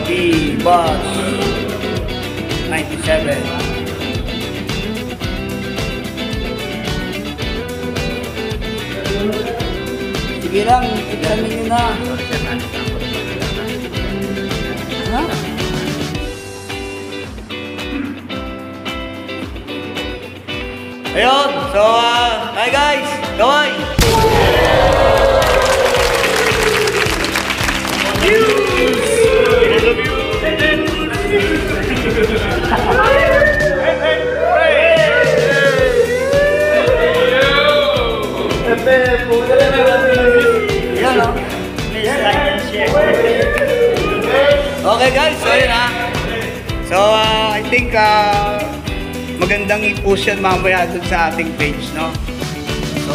Audi Bus 97. Sige lang, tignan nyo na. Ha? Ayun, so, hi guys, kaway! Okay guys, so yun ha. So I think magandang i-post yan mamaya dun sa ating page, no? So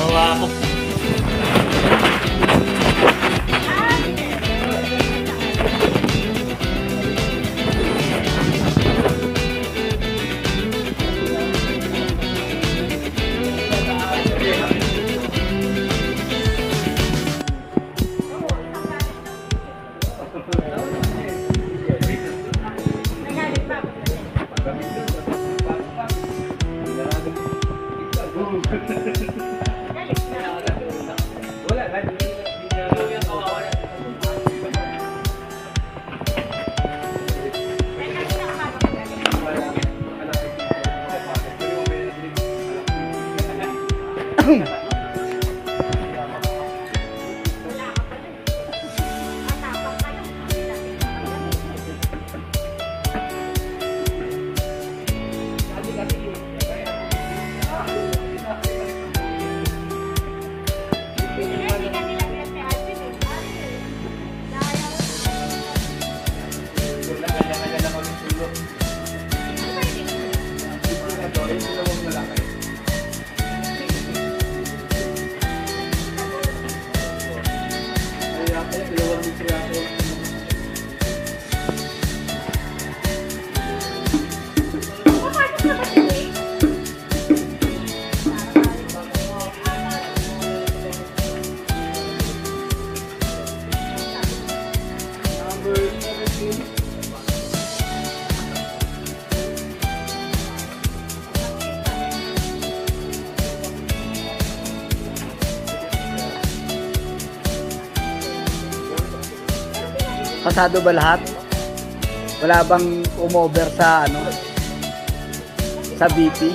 pasado ba lahat? Wala bang umover sa ano? Sa BP?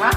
Ha?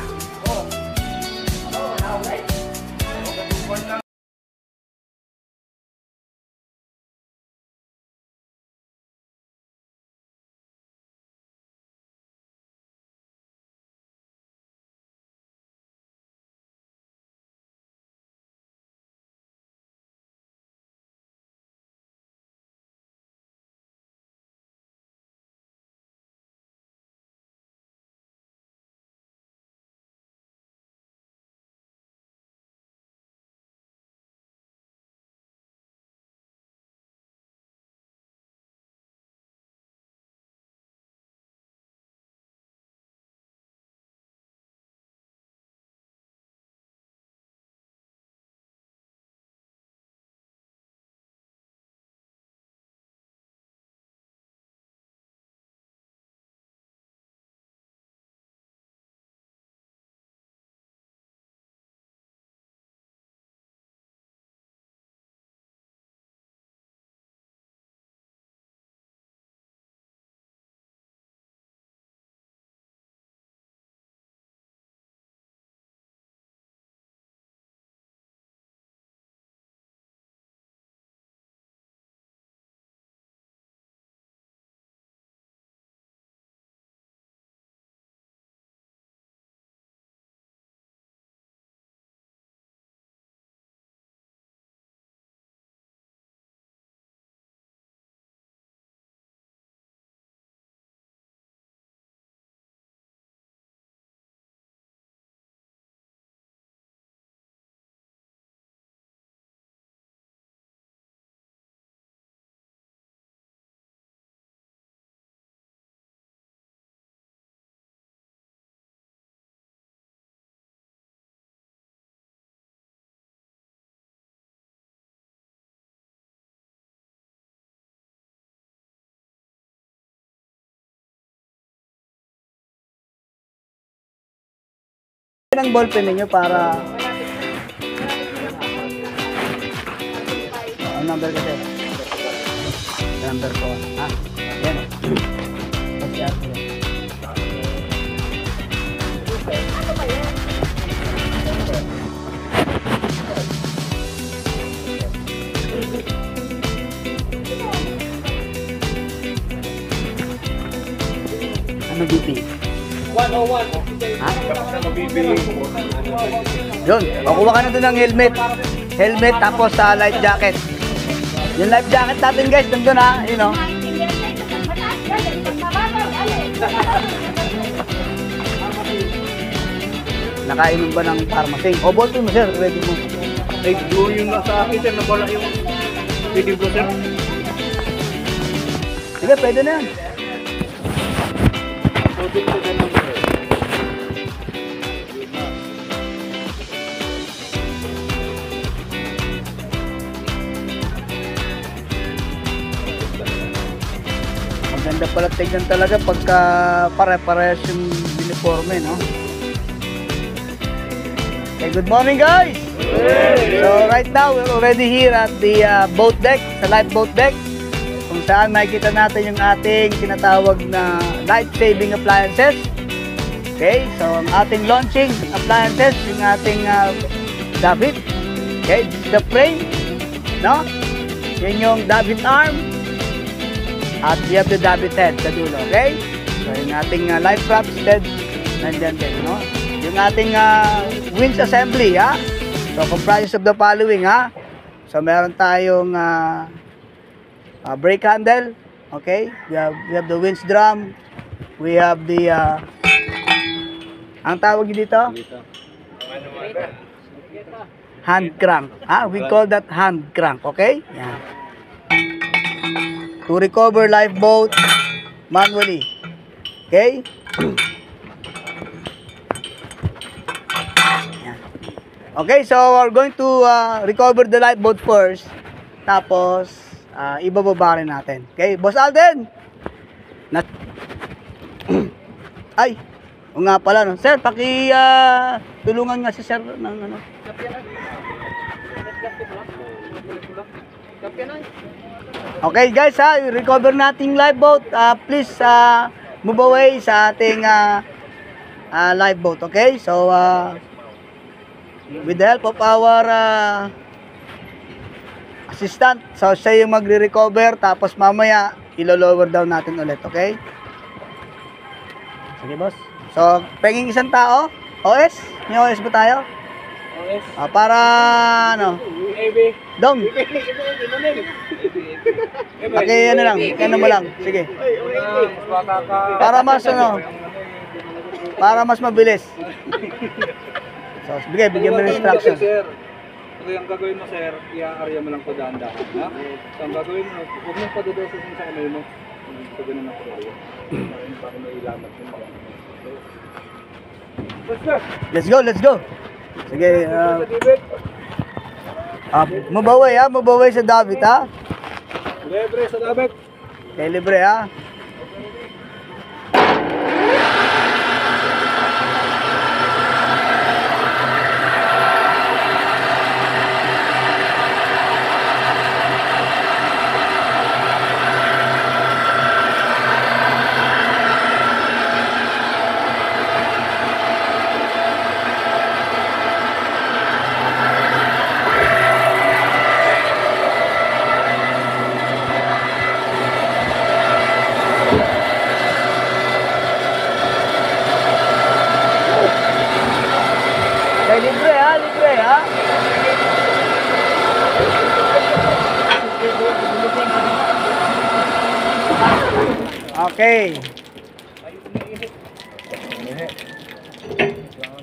ng ballpen ninyo para... Ang number kasi. Number 4. Ha? Yan. Ano BP? 101. Ha? Yun, makuha ka na doon ng helmet. Helmet tapos sa life jacket. Yung life jacket natin guys, nandun ha, you know. Nakainom ba ng pharmacy? O, ballpen mo sir, ready mo. Ay, doon yung nasa akin, sir, nawala yung CD bro, sir. Sige, pwede na yan. Product ko na lang, sir. Maganda pala tignan talaga pagka pare-parehas yung uniforme, no? Okay, good morning guys! So right now, we're already here at the boat deck, sa life boat deck, kung saan makikita natin yung ating tinatawag na life-saving appliances. Okay, so ang ating launching appliances, yung ating davit. Okay, this is the frame, no? Yan yung davit arm. At we have the davit head sa dulo, okay? So yung ating life raft head, nandyan din, no? Yung ating winch assembly, ha? So comprises of the following, ha? So meron tayong brake handle, okay? We have the winch drum. We have the ang tawag dito? Hand crank. We call that hand crank, okay? Yan. To recover lifeboat manually. Okay? Yan. Okay, so we're going to recover the lifeboat first. Tapos, ibababa rin natin. Okay, Boss Alden! Ay! O nga pala, no? Sir, tulungan nga si sir ng ano. Okay guys, recover nating lifeboat. Please move away sa ating lifeboat, okay? So with the help of our assistant, so siya yung magre-recover, tapos mamaya ilo-lower down natin ulit, okay? Sige boss. So penging isang tao, OS? May OS ba tayo? OS. Para ano? Dong. Okay, ano lang, mo lang. Sige. Para mas ano, para mas mabilis. So, bigyan mo ng instruction. Sir, so yung gagawin mo, sir, i-area mo lang po dahan-dahan, ha? So, ang gagawin mo, huwag mong padodosin sa kamay mo. So, ganun na po tayo. Para may ilamat mo. Let's go. Sige, mabaway sa David, ha? Libre sa David. Okay, libre, ha? Okay, libre, ha? Okay.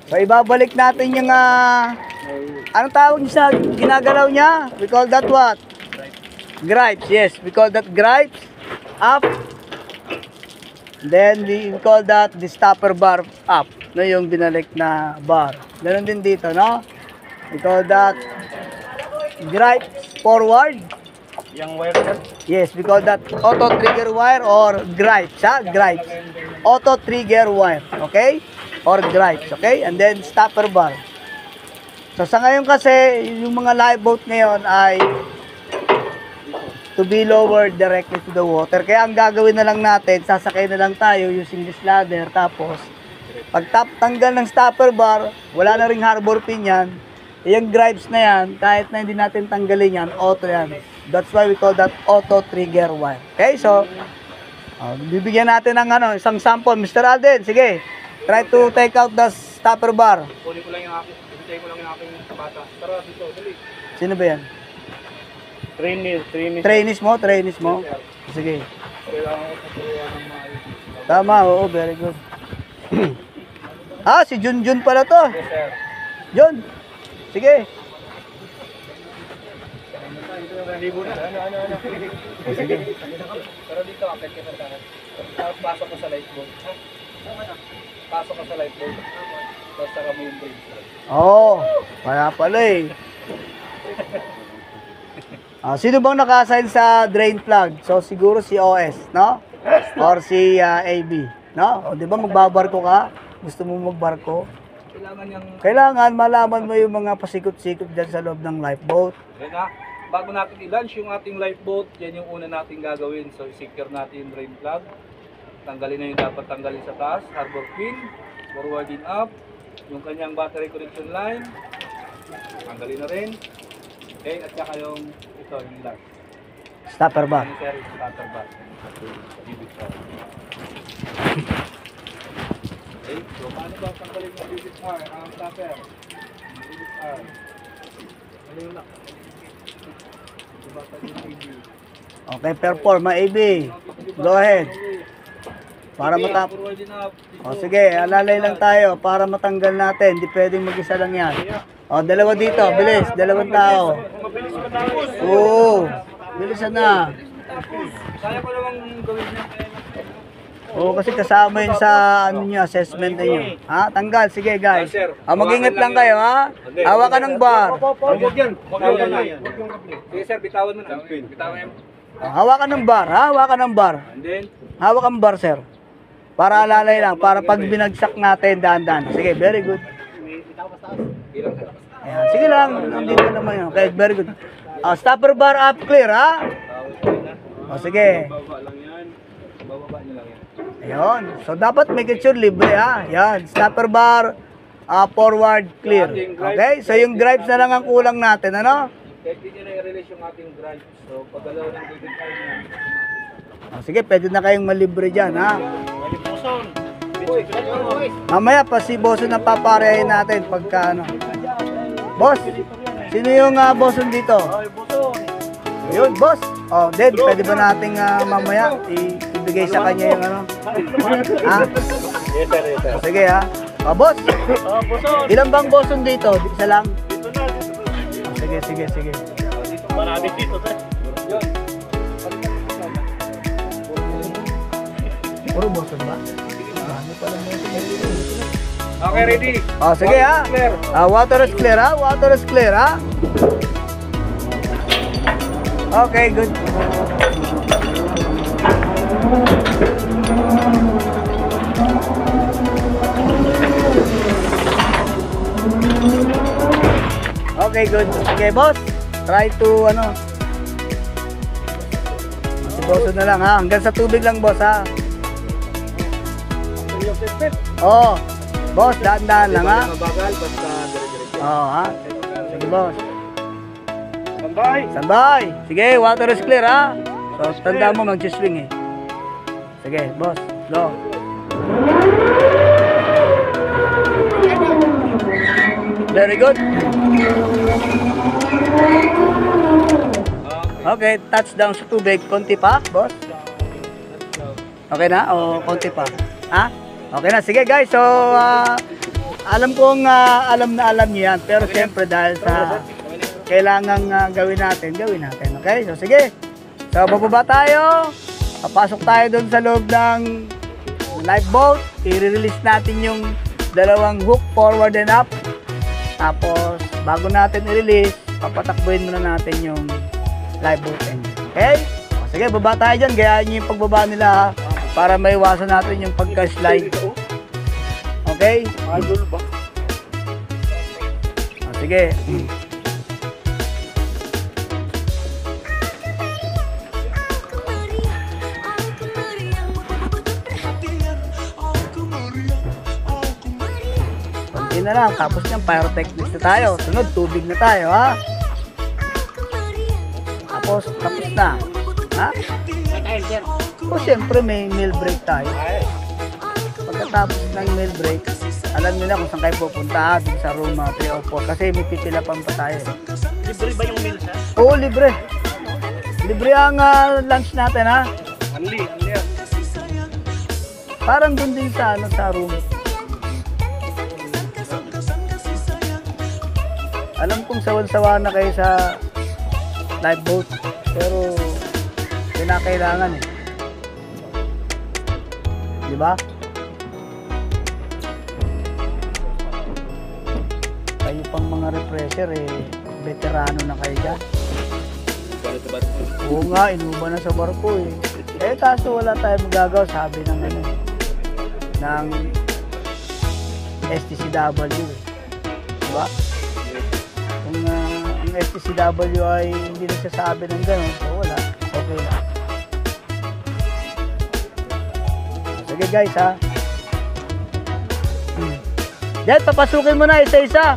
So, ibabalik natin yung, anong tawag niya sa ginagalaw niya? We call that what? Gripes, yes. We call that gripes up. Then, we call that the stopper bar up. No, yung binalik na bar. Ganon din dito, no? We call that gripes forward. Yung wire, sir? Yes, we call that auto trigger wire or gripes, ha? Gripes. Auto trigger wire, okay? or gripes, okay? And then stopper bar. So sa ngayon kasi, yung mga live boat ngayon ay to be lowered directly to the water. Kaya ang gagawin na lang natin, sasakay na lang tayo using this ladder. Tapos, pag tanggal ng stopper bar, wala na ring harbor pin yan. Yung gripes na yan, kahit na hindi natin tanggalin yan, auto yan. That's why we call that auto trigger wire. Okay, so, bibigyan natin ng isang sample. Mr. Alden, sige, try to take out the stopper bar. Kunin ko lang yung aking, ibigay ko lang yung aking bata. Tara dito, dali. Sino ba yan? Trainees mo? Sige. Kailangan ko sa turuan ng maayos. Tama, oo, very good. Si Junjun pala to. Yes, sir. Jun, sige. Libo na. Ano? Sige. Pero dito, akit ka sa takas. Tapos pasok ka sa lifeboat. Pasok ka sa lifeboat. Tapos saka mo yung bridge. Kaya pala eh. Sino bang naka-assign sa drain plug? So siguro si OS, no? Or si AB, no? O di ba magbabarko ka? Gusto mo magbarko? Kailangan malaman mo yung mga pasikot-sikot dyan sa loob ng lifeboat. Yan na. Bago natin i-launch yung ating lifeboat, yan yung una natin gagawin. So i-secure natin yung drain plug. Tanggalin na yung dapat tanggalin sa taas. Harbor pin, forward and up. Yung kanyang battery connection line. Tanggalin na rin. Okay, at saka yung yung lock. Stopper bar. Stopper bar. Okay, so paano ba tanggalin yung bibit R? Ang stopper. Bibit R. Ano yung lock? Okay, perform, AB. Go ahead. Para sige, alalay lang tayo para matanggal natin. Hindi pwedeng mag-isa lang yan. Dalawa dito, bilis, dalawang tao. Bilisan na. Kaya ko namang gawin niya. Kasi kasama yun sa assessment niyo. Tanggal, sige guys. Mag-ingat lang kayo, ha? Hawakan ng bar. Huwag yan. Sige sir, bitawan mo na. Bitawan mo. Hawakan ng bar, ha? Hawakan ng bar. And then, hawak ang bar, sir. Para alalay lang, para pag binagsak natin, dahan-dahan. Sige, very good. Ayan, sige lang, nandito naman yun. Okay, very good. Stopper bar up, clear, ha? Sige. bababa lang yan. Bababa niyo lang yan. Ayun. So, dapat make it sure libre, ha? Yan, stopper bar, forward, clear. Okay, so yung gripes na lang ang kulang natin, ano? Kahit hindi nyo na i-release yung ating drive. So, pagalaw ng bibig tayo na. Sige, pwede na kayong malibre dyan, ha? Mamaya pa si Boson na paparehin natin pagka ano. Boss, sino yung Boson dito? Yun, boss. Then, pwede ba nating mamaya ibigay sa kanya yung ano? Yes sir, yes sir. Sige, ha? Boss, ilan bang Boson dito? Isa lang? Sige. Marami dito sir. Puro Boson ba? Okay, ready? Sige, ha? Water is clear, ha? Water is clear, ha? Okay, good. Okay, good. Okay, boss. Try to, si Boso na lang, ha? Hanggang sa tubig lang, boss, ha? Boss, daan-daan lang, ha? Mabagal, basta dire-diretso. Ha? Sige, boss. Standby! Sige, water is clear, ha? So, tanda mo, mag-swing, eh. Sige, boss. Go. Very good. Okay, touchdown sa tubig. Konti pa, boss? Okay na? O konti pa? Ha? Okay na. Sige, guys. So, alam kong alam na alam niyo yan. Pero siyempre, dahil sa kailangan gawin natin. Okay? So, sige. So, bababa tayo. Papasok tayo doon sa loob ng lifeboat. I-release natin yung dalawang hook forward and up. Tapos, bago natin i-release, papatakbuhin muna natin yung lifeboat engine. Okay? O, sige, baba tayo dyan. Gayaan nyo yung pagbaba nila, ha? Para maiwasan natin yung pagka-slide. Okay? Idol ba? Sige. Konti na lang, tapos yan, pyrotechnics na tayo. Sunod, tubig na tayo, ha? Tapos na. Ha? O, siyempre, may meal break tayo. Pagkatapos ng meal break, alam niyo na kung saan kayo pupunta, dun sa room 304. Kasi may pipilapan pa tayo. Libre ba yung meal, sir? Oo, libre. Libre ang lunch natin, ha? Anli yan. Parang dun din sa, sa room. Alam kong sawan-sawa na kayo sa lifeboat, pero kinakailangan eh. Di ba? Kayo pang mga refresher eh, veterano na kayo dyan. Oo nga, inuba na sa barko eh. Eh kaso wala tayong magagawa, sabi ng ano, ng STCW eh. Diba? Kung ang STCW ay hindi nagsasabi ng gano'n, so wala, okay na. Sige guys ha. Yan, papasukin mo na isa-isa.